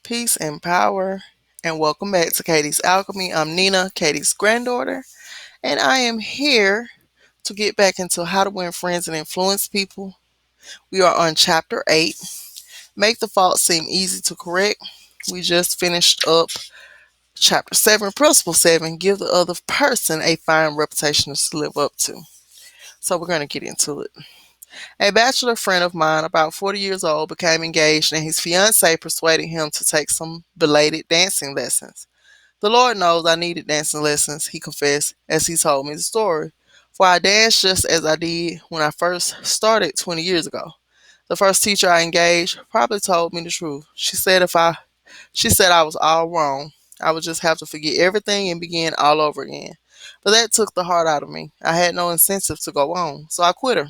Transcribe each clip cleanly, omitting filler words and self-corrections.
Peace and power, and welcome back to KTsAlchmy. I'm Nina, Katie's granddaughter, and I am here to get back into how to win friends and influence people. We are on Chapter 8. Make the fault seem easy to correct. We just finished up Chapter 7, Principle 7. Give the other person a fine reputation to live up to. So we're going to get into it. A bachelor friend of mine, about 40 years old, became engaged, and his fiancee persuaded him to take some belated dancing lessons. The Lord knows I needed dancing lessons, he confessed, as he told me the story. For I danced just as I did when I first started 20 years ago. The first teacher I engaged probably told me the truth. She said I was all wrong. I would just have to forget everything and begin all over again. But that took the heart out of me. I had no incentive to go on, so I quit her.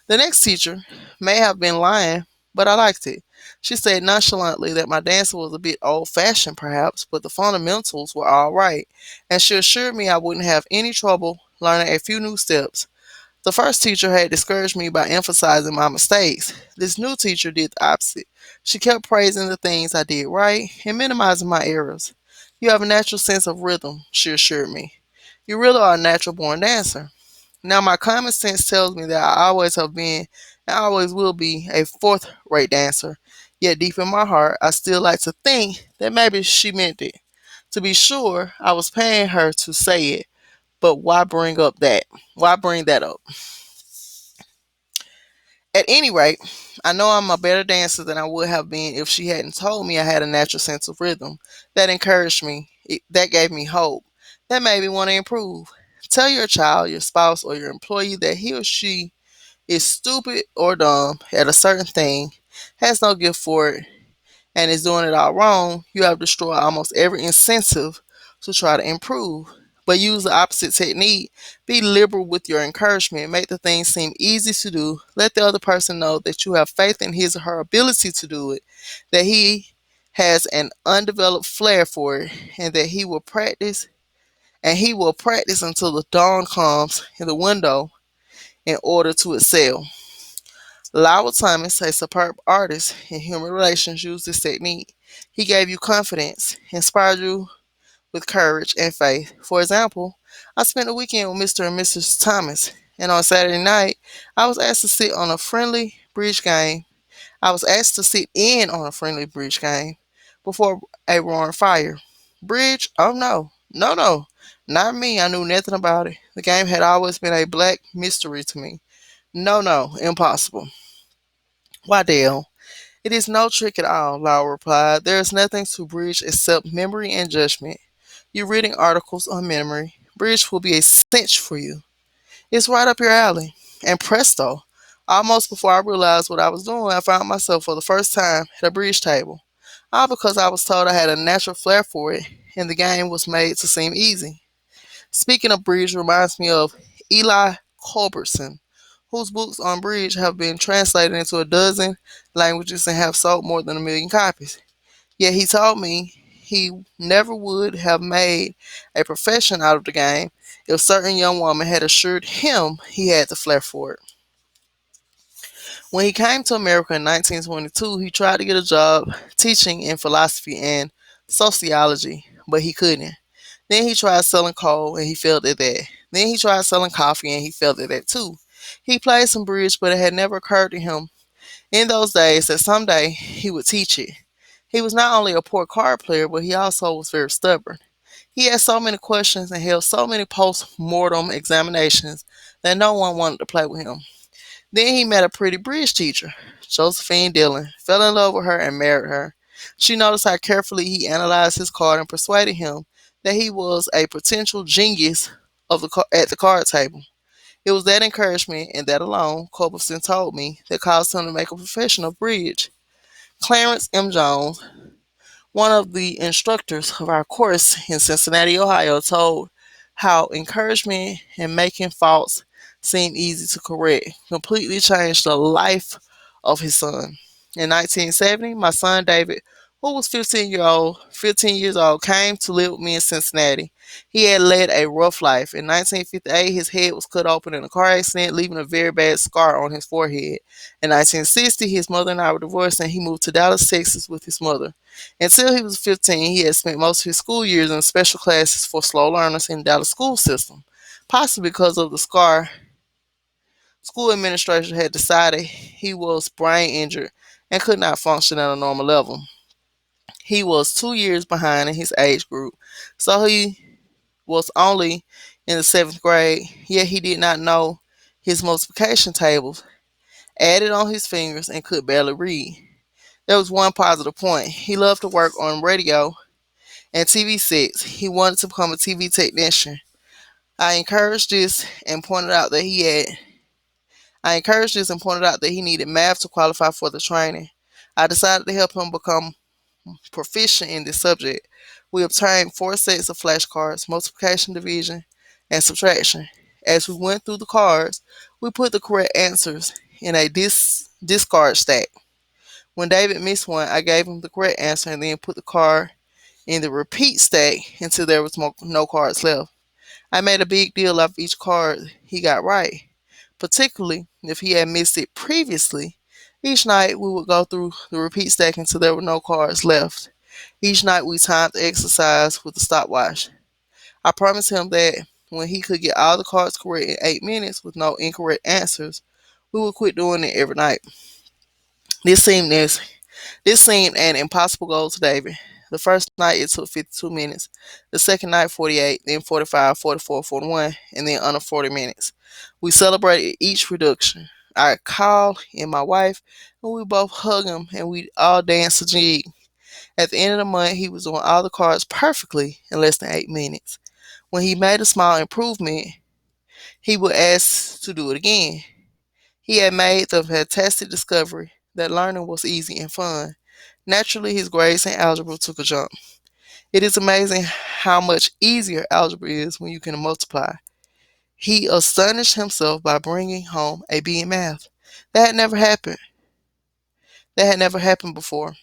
The next teacher may have been lying, but I liked it. She said nonchalantly that my dancing was a bit old fashioned, perhaps, but the fundamentals were all right, and she assured me I wouldn't have any trouble learning a few new steps. The first teacher had discouraged me by emphasizing my mistakes. This new teacher did the opposite. She kept praising the things I did right and minimizing my errors. You have a natural sense of rhythm, she assured me. You really are a natural born dancer. Now, my common sense tells me that I always have been and always will be a fourth rate dancer. Yet, deep in my heart, I still like to think that maybe she meant it. To be sure, I was paying her to say it, but why bring up that? Why bring that up? At any rate, I know I'm a better dancer than I would have been if she hadn't told me I had a natural sense of rhythm. That encouraged me. That gave me hope. That made me want to improve. Tell your child, your spouse, or your employee that he or she is stupid or dumb at a certain thing, has no gift for it, and is doing it all wrong. You have destroyed almost every incentive to try to improve. But use the opposite technique. Be liberal with your encouragement. Make the thing seem easy to do. Let the other person know that you have faith in his or her ability to do it, that he has an undeveloped flair for it, and that he will practice until the dawn comes in the window in order to excel. Lowell Thomas, a superb artist in human relations, used this technique. He gave you confidence, inspired you with courage and faith. For example, I spent the weekend with Mr. and Mrs. Thomas, and on Saturday night, I was asked to sit on a friendly bridge game. I was asked to sit in on a friendly bridge game before a roaring fire. Bridge? Oh no, no, no, not me. I knew nothing about it. The game had always been a black mystery to me. No, no, impossible. Why, Dale? It is no trick at all, Lowell replied. There is nothing to bridge except memory and judgment. You're reading articles on memory. Bridge will be a cinch for you. It's right up your alley. And presto, almost before I realized what I was doing, I found myself for the first time at a bridge table. All because I was told I had a natural flair for it, and the game was made to seem easy. Speaking of bridge reminds me of Eli Culbertson, whose books on bridge have been translated into a dozen languages and have sold more than 1 million copies. Yet he told me he never would have made a profession out of the game if a certain young woman had assured him he had the flair for it. When he came to America in 1922, he tried to get a job teaching in philosophy and sociology, but he couldn't. Then he tried selling coal and he failed at that. Then he tried selling coffee and he failed at that too. He played some bridge, but it had never occurred to him in those days that someday he would teach it. He was not only a poor card player, but he also was very stubborn. He had so many questions and held so many post mortem examinations that no one wanted to play with him. Then he met a pretty bridge teacher, Josephine Dillon, fell in love with her and married her. She noticed how carefully he analyzed his card and persuaded him that he was a potential genius at the card table. It was that encouragement and that alone, Culbertson told me, that caused him to make a profession of bridge. Clarence M. Jones, one of the instructors of our course in Cincinnati, Ohio, told how encouragement and making faults seem easy to correct completely changed the life of his son. In 1970, my son David who was 15 years old, came to live with me in Cincinnati. He had led a rough life. In 1958, his head was cut open in a car accident, leaving a very bad scar on his forehead. In 1960, his mother and I were divorced, and he moved to Dallas, Texas with his mother. Until he was 15, he had spent most of his school years in special classes for slow learners in the Dallas school system. Possibly because of the scar, school administration had decided he was brain injured and could not function at a normal level. He was 2 years behind in his age group, so he was only in the seventh grade, yet he did not know his multiplication tables, added on his fingers, and could barely read. There was one positive point. He loved to work on radio and TV sets. He wanted to become a TV technician. I encouraged this and pointed out that he had I encouraged this and pointed out that he needed math to qualify for the training. I decided to help him become proficient in this subject. We obtained 4 sets of flashcards, multiplication, division, and subtraction. As we went through the cards, we put the correct answers in a discard stack. When David missed one, I gave him the correct answer and then put the card in the repeat stack until there was no cards left. I made a big deal of each card he got right, particularly if he had missed it previously. Each night we would go through the repeat stack until there were no cards left. Each night we timed the exercise with a stopwatch. I promised him that when he could get all the cards correct in 8 minutes with no incorrect answers, we would quit doing it every night. This seemed this this seemed an impossible goal to David. The first night it took 52 minutes, the second night 48, then 45, 44, 41, and then under 40 minutes. We celebrated each reduction. I called in my wife, and we both hugged him, and we all danced a jig. At the end of the month, he was doing all the cards perfectly in less than 8 minutes. When he made a small improvement, he would ask to do it again. He had made the fantastic discovery that learning was easy and fun. Naturally, his grades in algebra took a jump. It is amazing how much easier algebra is when you can multiply. He astonished himself by bringing home a B in math. That had never happened. That had never happened before.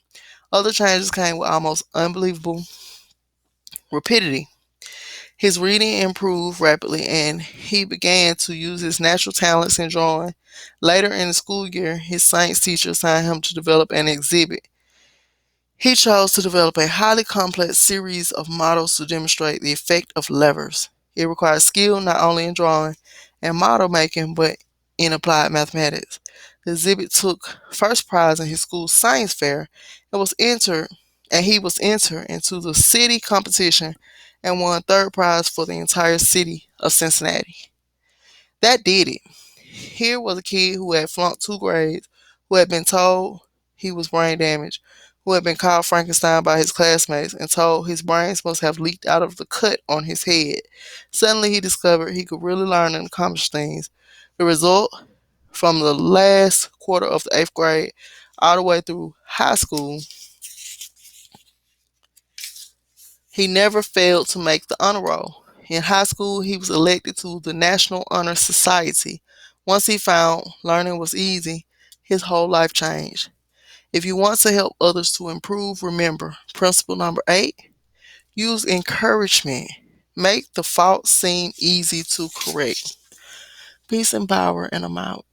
Other changes came with almost unbelievable rapidity. His reading improved rapidly and he began to use his natural talents in drawing. Later in the school year, his science teacher assigned him to develop an exhibit. He chose to develop a highly complex series of models to demonstrate the effect of levers. It requires skill not only in drawing and model making, but in applied mathematics. The exhibit took first prize in his school's science fair and was entered and he was entered into the city competition and won third prize for the entire city of Cincinnati. That did it. Here was a kid who had flunked 2 grades, who had been told he was brain damaged, who had been called Frankenstein by his classmates and told his brains must have leaked out of the cut on his head. Suddenly he discovered he could really learn and accomplish things. The result, from the last quarter of the 8th grade all the way through high school, he never failed to make the honor roll. In high school, he was elected to the National Honor Society. Once he found learning was easy, his whole life changed. If you want to help others to improve, remember principle number 8, use encouragement. Make the fault seem easy to correct. Peace and power, and I'm out.